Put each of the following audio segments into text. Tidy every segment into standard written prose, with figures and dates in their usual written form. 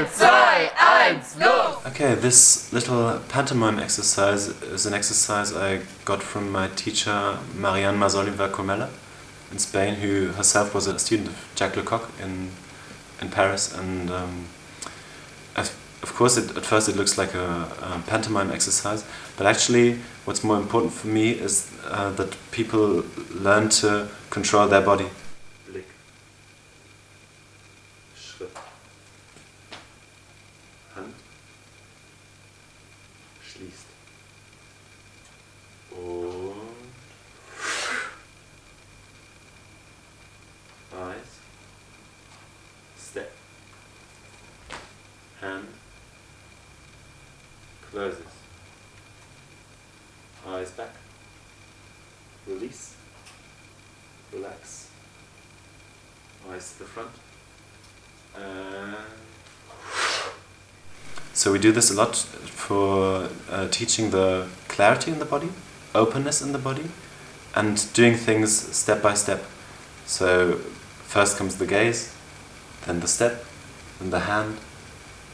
3, 2, 1, los! Okay, this little pantomime exercise is an exercise I got from my teacher Marian Masoliver Comella in Spain, who herself was a student of Jacques Lecoq in Paris. And of course, at first it looks like a pantomime exercise, but actually what's more important for me is that people learn to control their body. Blick, Schritt, Hand, schließt und eyes, step, hand, closes, eyes back, release, relax, eyes to the front, and so we do this a lot for teaching the clarity in the body, openness in the body, and doing things step by step. So first comes the gaze, then the step, then the hand,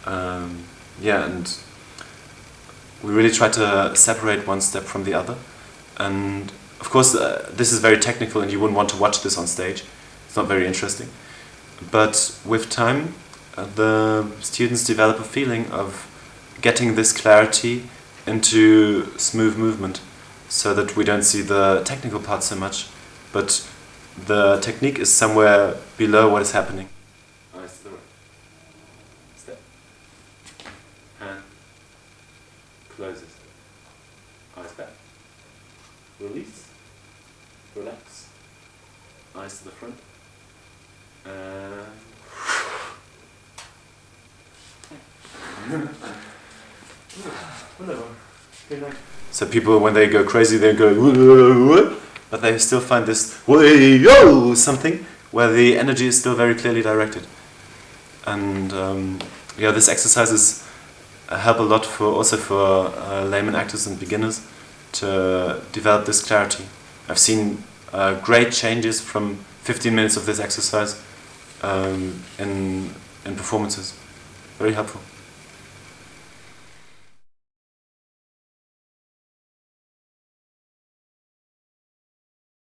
and we really try to separate one step from the other. And of course this is very technical and you wouldn't want to watch this on stage. It's not very interesting. But with time the students develop a feeling of getting this clarity into smooth movement, so that we don't see the technical part so much, but the technique is somewhere below what is happening. Eyes to the right. Step. Hand. Closes. Eyes back. Release. Relax. Eyes to the front. So people, when they go crazy, they go, but they still find this something where the energy is still very clearly directed. And this exercises help a lot also for layman actors and beginners to develop this clarity. I've seen great changes from 15 minutes of this exercise in performances. Very helpful.